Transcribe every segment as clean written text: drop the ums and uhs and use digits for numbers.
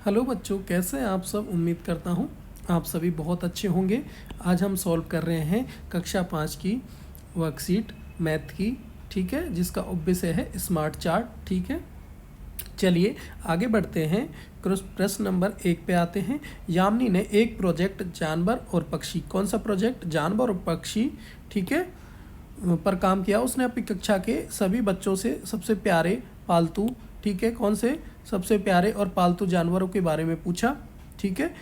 Hello बच्चों, कैसे हैं आप सब। उम्मीद करता हूँ आप सभी बहुत अच्छे होंगे। आज हम सॉल्व कर रहे हैं कक्षा 5 की वर्कशीट मैथ की, ठीक है, जिसका विषय है स्मार्ट चार्ट। ठीक है, चलिए आगे बढ़ते हैं। प्रश्न नंबर 1 पे आते हैं। यामिनी ने एक प्रोजेक्ट जानवर और पक्षी, कौन सा प्रोजेक्ट, जानवर और पक्षी, ठीक है, पर काम किया। उसने अपनी कक्षा के सभी बच्चों से सबसे प्यारे पालतू, ठीक है, कौन से सबसे प्यारे और पालतू जानवरों के बारे में पूछा। ठीक है,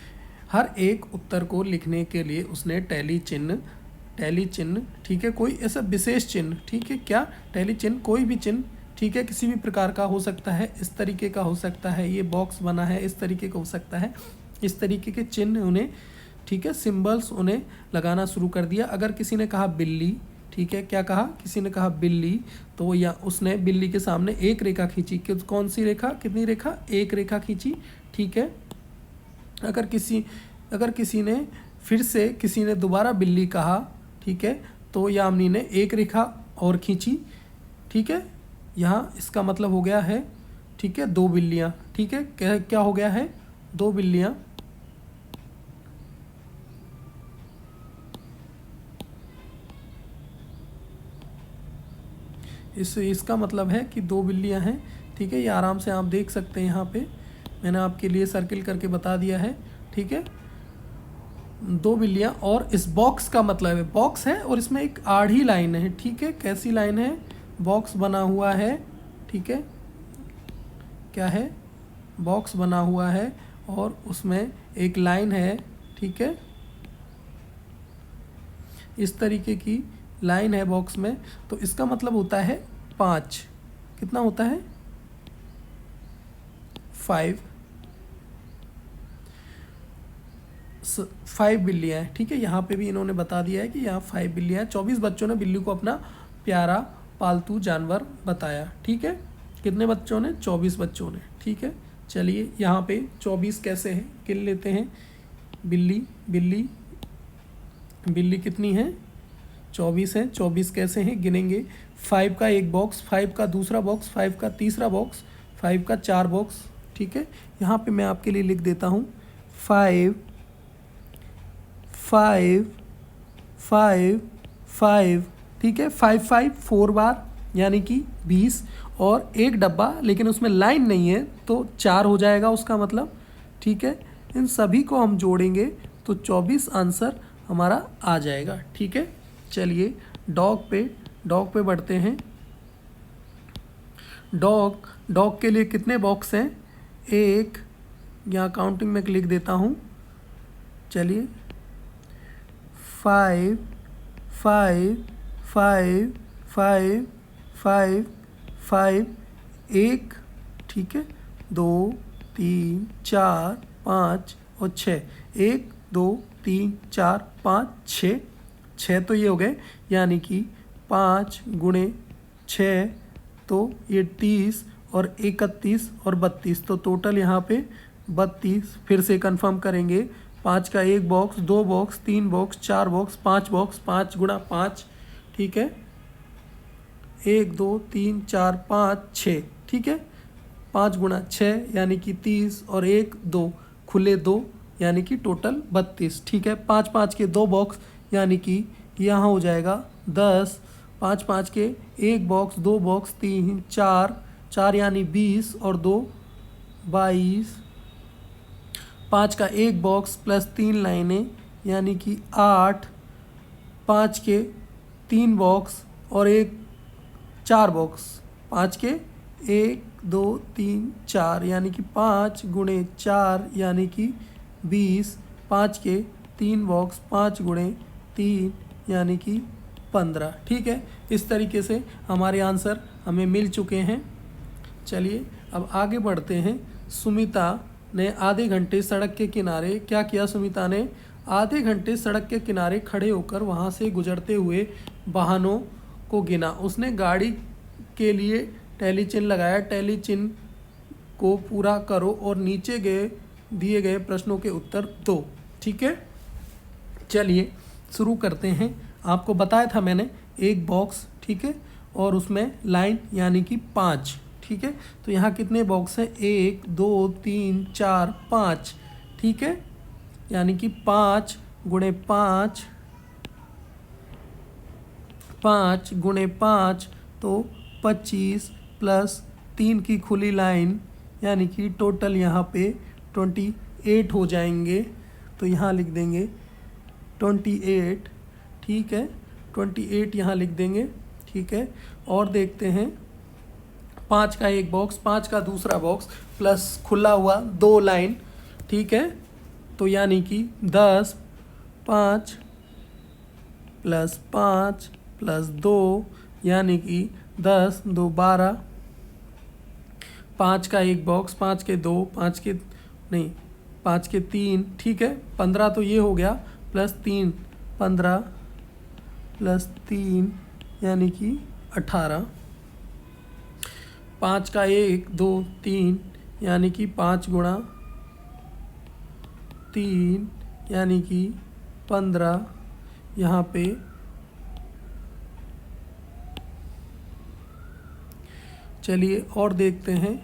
हर एक उत्तर को लिखने के लिए उसने टैली चिन्ह, ठीक है, कोई ऐसा विशेष चिन्ह, ठीक है, क्या टैली चिन्ह, कोई भी चिन्ह, ठीक है, किसी भी प्रकार का हो सकता है, इस तरीके का हो सकता है, ये बॉक्स बना है इस तरीके का हो सकता है, इस तरीके के चिन्ह उन्हें, ठीक है, सिंबल्स उन्हें लगाना शुरू कर दिया। अगर किसी ने कहा बिल्ली, ठीक है, क्या कहा, किसी ने कहा बिल्ली, तो या उसने बिल्ली के सामने एक रेखा खींची। कौन सी रेखा, कितनी रेखा, एक रेखा खींची। ठीक है, अगर किसी ने फिर से किसी ने दोबारा बिल्ली कहा, ठीक है, तो यामिनी ने एक रेखा और खींची। ठीक है, यहाँ इसका मतलब हो गया है, ठीक है, दो बिल्लियाँ। ठीक है, क्या हो गया है, दो बिल्लियाँ। इसका मतलब है कि दो बिल्लियाँ हैं। ठीक है, ये आराम से आप देख सकते हैं, यहाँ पे मैंने आपके लिए सर्किल करके बता दिया है। ठीक है, दो बिल्लियाँ, और इस बॉक्स का मतलब है, बॉक्स है और इसमें एक आड़ी लाइन है। ठीक है, कैसी लाइन है, बॉक्स बना हुआ है। ठीक है, क्या है, बॉक्स बना हुआ है और उसमें एक लाइन है। ठीक है, इस तरीके की लाइन है बॉक्स में, तो इसका मतलब होता है 5। कितना होता है, 5 बिल्लियाँ हैं। ठीक है, यहाँ पे भी इन्होंने बता दिया है कि यहाँ 5 बिल्लियाँ हैं। 24 बच्चों ने बिल्ली को अपना प्यारा पालतू जानवर बताया। ठीक है, कितने बच्चों ने, 24 बच्चों ने। ठीक है, चलिए यहाँ पे 24 कैसे हैं, गिन लेते हैं। बिल्ली कितनी है, 24 है। 24 कैसे हैं, गिनेंगे। 5 का एक बॉक्स, 5 का दूसरा बॉक्स, 5 का तीसरा बॉक्स, 5 का 4 बॉक्स। ठीक है, यहाँ पे मैं आपके लिए लिख देता हूँ 5 5 5 5। ठीक है, 5 4 बार यानी कि 20, और एक डब्बा, लेकिन उसमें लाइन नहीं है तो 4 हो जाएगा उसका मतलब। ठीक है, इन सभी को हम जोड़ेंगे तो 24 आंसर हमारा आ जाएगा। ठीक है, चलिए डॉग पे बढ़ते हैं। डॉग के लिए कितने बॉक्स हैं, एक, यहाँ काउंटिंग में लिख देता हूँ। चलिए 5 5 5 5 5 5, एक, ठीक है, 2 3 4 5 और 6, 1 2 3 4 5 6, 6 तो ये हो गए, यानी कि 5 गुणे 6 तो ये 30 और 31 और 32, तो टोटल यहाँ पे 32। फिर से कंफर्म करेंगे, 5 का एक box, 2 box, 3 box, 4 box, 5 box, 5 गुणा 5, ठीक है, 1 2 3 4 5 6। ठीक है, 5 गुणा 6 यानी कि 30, और 1 2 खुले 2 यानी कि टोटल 32। ठीक है, 5 5 के 2 बॉक्स यानी कि यहाँ हो जाएगा 10, 5 5 के एक बॉक्स, 2 बॉक्स, 3 4 4 यानी 20 और 2 22, 5 का एक बॉक्स प्लस 3 लाइनें यानी कि 8, 5 के 3 बॉक्स और एक 4 बॉक्स, 5 के 1 2 3 4 यानी कि 5 गुणे 4 यानी कि 20, 5 के 3 बॉक्स, 5 गुणे 3 यानी कि 15। ठीक है, इस तरीके से हमारे आंसर हमें मिल चुके हैं। चलिए अब आगे बढ़ते हैं। सुमिता ने आधे घंटे सड़क के किनारे, क्या किया सुमिता ने, आधे घंटे सड़क के किनारे खड़े होकर वहाँ से गुजरते हुए वाहनों को गिना। उसने गाड़ी के लिए टैली चिन्ह लगाया। टैली चिन्ह को पूरा करो और नीचे दिए गए प्रश्नों के उत्तर दो। ठीक है, चलिए शुरू करते हैं। आपको बताया था मैंने, एक बॉक्स, ठीक है, और उसमें लाइन यानी कि 5, ठीक है। तो यहाँ कितने बॉक्स हैं, 1 2 3 4 5, ठीक है। यानी कि 5 गुणे 5, 5 गुणे 5 तो 25 प्लस 3 की खुली लाइन, यानी कि टोटल यहाँ पे 28 हो जाएंगे। तो यहाँ लिख देंगे 28, ठीक है, 28 यहाँ लिख देंगे, ठीक है। और देखते हैं 5 का एक बॉक्स, 5 का दूसरा बॉक्स प्लस खुला हुआ 2 लाइन, ठीक है। तो यानी कि 10, 5 प्लस 5 प्लस 2, यानी कि 10 2 12, 5 का एक बॉक्स, 5 के 2, 5 के नहीं 5 के 3, ठीक है। 15 तो ये हो गया, प्लस 3 15 प्लस 3 यानी कि 18, 5 का 1 2 3 यानी कि 5 गुणा 3 यानी कि 15, यहाँ पे चलिए और देखते हैं।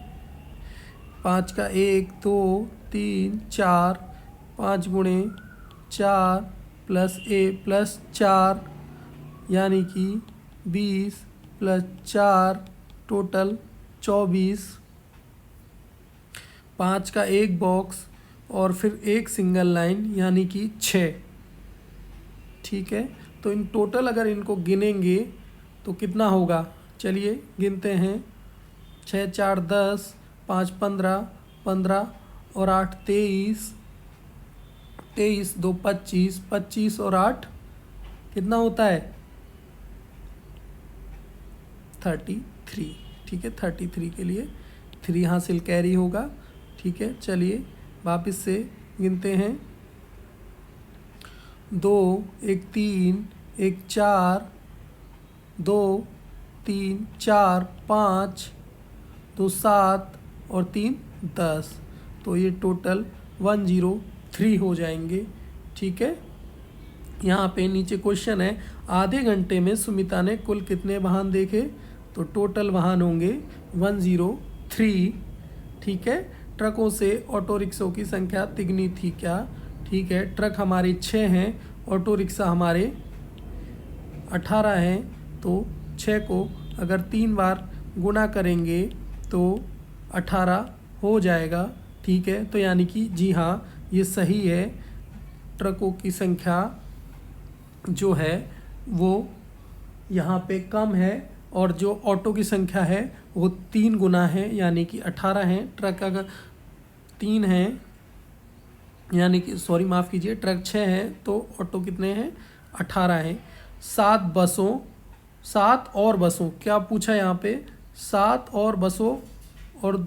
5 का 1 2 3 4, 5 गुणे 4 प्लस प्लस 4 यानी कि 20 प्लस 4 टोटल 24, 5 का एक बॉक्स और फिर एक सिंगल लाइन यानी कि 6, ठीक है। तो इन टोटल अगर इनको गिनेंगे तो कितना होगा, चलिए गिनते हैं। 6 4 10, 5 15, 15 और 8 23, 23 2 25, 25 और 8 कितना होता है 33, ठीक है। 33 के लिए 3 हासिल कैरी होगा, ठीक है। चलिए वापस से गिनते हैं। 2 1 3 1 4, 2 3 4 5, 2 7 और 3 10, तो ये टोटल 103 हो जाएंगे, ठीक है। यहाँ पे नीचे क्वेश्चन है, आधे घंटे में सुमिता ने कुल कितने वाहन देखे, तो टोटल वाहन होंगे 103, ठीक है। ट्रकों से ऑटो रिक्शों की संख्या तिगनी थी क्या, ठीक है। ट्रक हमारे 6 हैं, ऑटो रिक्शा हमारे 18 हैं, तो 6 को अगर 3 बार गुना करेंगे तो 18 हो जाएगा, ठीक है। तो यानी कि जी हाँ ये सही है, ट्रकों की संख्या जो है वो यहाँ पे कम है और जो ऑटो की संख्या है वो 3 गुना है, यानी कि 18 हैं। ट्रक अगर 3 हैं यानी कि सॉरी माफ़ कीजिए, ट्रक 6 हैं तो ऑटो कितने हैं 18 हैं। 7 और बसों क्या पूछा यहाँ पे, 7 और बसों और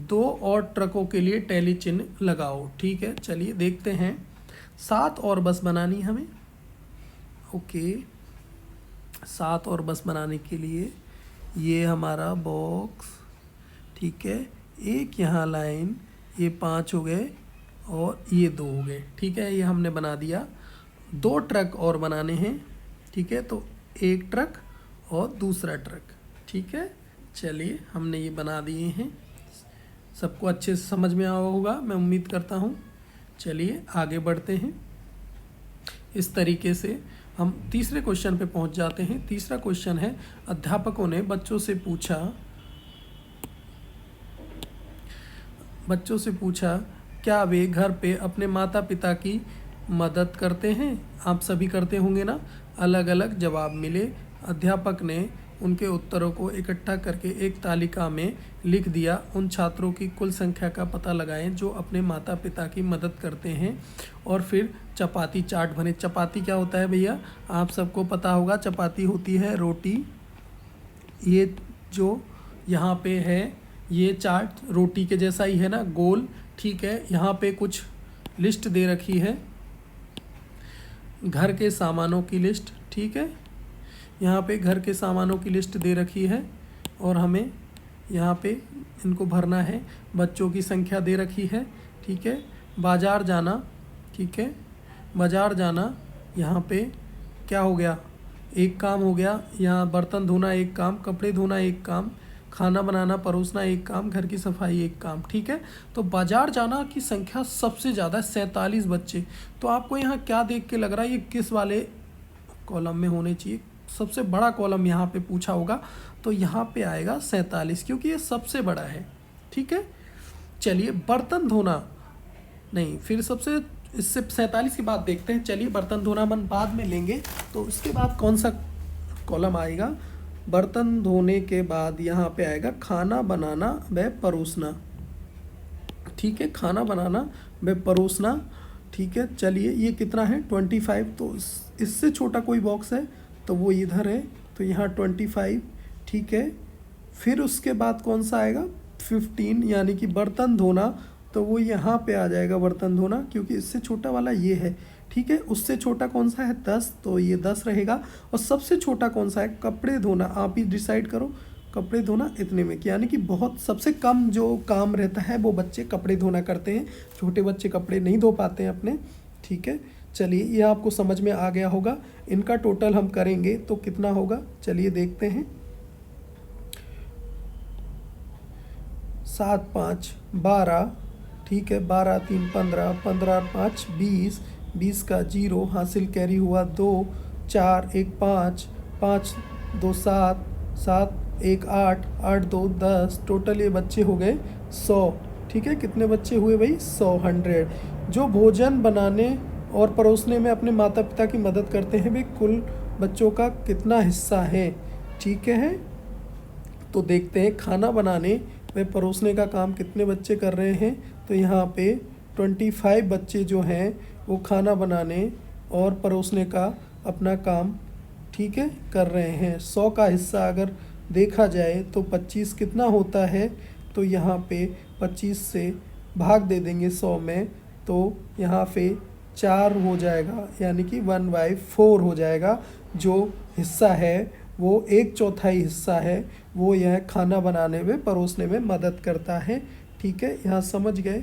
2 और ट्रकों के लिए टैली चिन्ह लगाओ, ठीक है। चलिए देखते हैं, 7 और बस बनानी हमें, ओके। 7 और बस बनाने के लिए ये हमारा बॉक्स, ठीक है, एक यहाँ लाइन, ये 5 हो गए और ये 2 हो गए, ठीक है। ये हमने बना दिया। 2 ट्रक और बनाने हैं, ठीक है, तो एक ट्रक और दूसरा ट्रक, ठीक है। चलिए हमने ये बना दिए हैं, सबको अच्छे से समझ में आया होगा मैं उम्मीद करता हूँ। चलिए आगे बढ़ते हैं। इस तरीके से हम तीसरे क्वेश्चन पे पहुंच जाते हैं। तीसरा क्वेश्चन है, अध्यापकों ने बच्चों से पूछा क्या वे घर पे अपने माता पिता की मदद करते हैं। आप सभी करते होंगे ना। अलग अलग जवाब मिले। अध्यापक ने उनके उत्तरों को इकट्ठा करके एक तालिका में लिख दिया। उन छात्रों की कुल संख्या का पता लगाएं जो अपने माता पिता की मदद करते हैं और फिर चपाती चाट बने। चपाती क्या होता है भैया, आप सबको पता होगा। चपाती होती है रोटी। ये जो यहाँ पे है ये चाट रोटी के जैसा ही है ना, गोल, ठीक है। यहाँ पे कुछ लिस्ट दे रखी है, घर के सामानों की लिस्ट, ठीक है। यहाँ पे घर के सामानों की लिस्ट दे रखी है और हमें यहाँ पे इनको भरना है। बच्चों की संख्या दे रखी है, ठीक है। बाज़ार जाना, ठीक है, बाज़ार जाना, यहाँ पे क्या हो गया, एक काम हो गया। यहाँ बर्तन धोना एक काम, कपड़े धोना एक काम, खाना बनाना परोसना एक काम, घर की सफाई एक काम। ठीक है, तो बाजार जाना की संख्या सबसे ज़्यादा 47 बच्चे। तो आपको यहाँ क्या देख के लग रहा है ये किस वाले कॉलम में होने चाहिए? सबसे बड़ा कॉलम यहाँ पे पूछा होगा, तो यहाँ पे आएगा 47, क्योंकि ये सबसे बड़ा है। ठीक है, चलिए बर्तन धोना नहीं, फिर सबसे इससे 47 के बाद देखते हैं। चलिए बर्तन धोना हम बाद में लेंगे। तो उसके बाद कौन सा कॉलम आएगा? बर्तन धोने के बाद यहाँ पे आएगा खाना बनाना व परोसना। ठीक है, खाना बनाना व परोसना। ठीक है, चलिए ये कितना है? 25। तो इससे छोटा कोई बॉक्स है तो वो इधर है, तो यहाँ 25। ठीक है, फिर उसके बाद कौन सा आएगा? 15, यानी कि बर्तन धोना, तो वो यहाँ पे आ जाएगा बर्तन धोना, क्योंकि इससे छोटा वाला ये है। ठीक है, उससे छोटा कौन सा है? 10, तो ये 10 रहेगा। और सबसे छोटा कौन सा है? कपड़े धोना। आप ही डिसाइड करो, कपड़े धोना इतने में, यानी कि बहुत सबसे कम जो काम रहता है वो बच्चे कपड़े धोना करते हैं। छोटे बच्चे कपड़े नहीं धो पाते हैं अपने। ठीक है, चलिए ये आपको समझ में आ गया होगा। इनका टोटल हम करेंगे तो कितना होगा, चलिए देखते हैं। 7 5 12। ठीक है, 12 3 15, 15 5 20, 20 का 0 हासिल कैरी हुआ 2, 4 1 5, 5 2 7, 7 1 8, 8 2 10। टोटल ये बच्चे हो गए 100। ठीक है, कितने बच्चे हुए भाई? 100। जो भोजन बनाने और परोसने में अपने माता पिता की मदद करते हैं वे कुल बच्चों का कितना हिस्सा है? ठीक है, तो देखते हैं खाना बनाने व परोसने का काम कितने बच्चे कर रहे हैं। तो यहाँ पे 25 बच्चे जो हैं वो खाना बनाने और परोसने का अपना काम, ठीक है, कर रहे हैं। 100 का हिस्सा अगर देखा जाए तो 25 कितना होता है? तो यहाँ पे 25 से भाग दे देंगे 100 में, तो यहाँ पे 4 हो जाएगा, यानी कि 1/4 हो जाएगा। जो हिस्सा है वो 1/4 हिस्सा है, वो यह खाना बनाने में परोसने में मदद करता है। ठीक है, यहाँ समझ गए?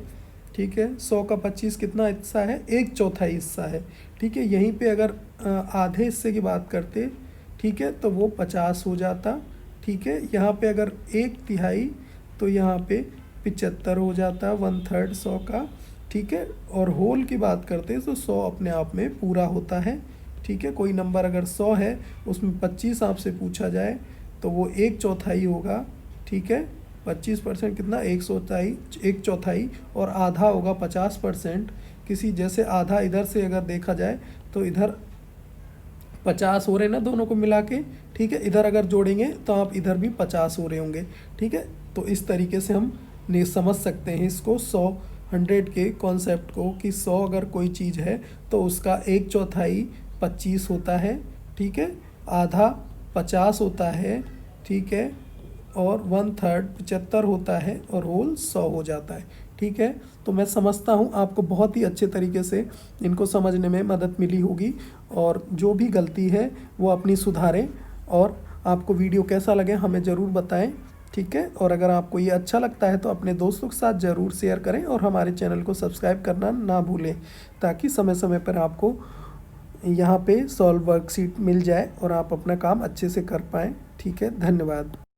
ठीक है, 100 का 25 कितना हिस्सा है? 1/4 हिस्सा है। ठीक है, यहीं पे अगर आधे हिस्से की बात करते, ठीक है, तो वो 50 हो जाता। ठीक है, यहाँ पे अगर 1/3 तो यहाँ पे 75 हो जाता, 1/3 100 का। ठीक है, और होल की बात करते तो 100 अपने आप में पूरा होता है। ठीक है, कोई नंबर अगर 100 है उसमें 25 आपसे पूछा जाए तो वो 1/4 होगा। ठीक है, 25% कितना? 1/4, और आधा होगा 50%। किसी जैसे आधा इधर से अगर देखा जाए तो इधर 50 हो रहे ना दोनों को मिला के। ठीक है, इधर अगर जोड़ेंगे तो आप इधर भी 50 हो रहे होंगे। ठीक है, तो इस तरीके से हम समझ सकते हैं इसको 100 के कॉन्सेप्ट को, कि 100 अगर कोई चीज़ है तो उसका 1/4 25 होता है। ठीक है, आधा 50 होता है। ठीक है, और 1/3 75 होता है, और होल 100 हो जाता है। ठीक है, तो मैं समझता हूँ आपको बहुत ही अच्छे तरीके से इनको समझने में मदद मिली होगी, और जो भी गलती है वो अपनी सुधारें। और आपको वीडियो कैसा लगे हमें ज़रूर बताएं। ठीक है, और अगर आपको ये अच्छा लगता है तो अपने दोस्तों के साथ ज़रूर शेयर करें, और हमारे चैनल को सब्सक्राइब करना ना भूलें, ताकि समय समय पर आपको यहाँ पे सॉल्व वर्कशीट मिल जाए और आप अपना काम अच्छे से कर पाएँ। ठीक है, धन्यवाद।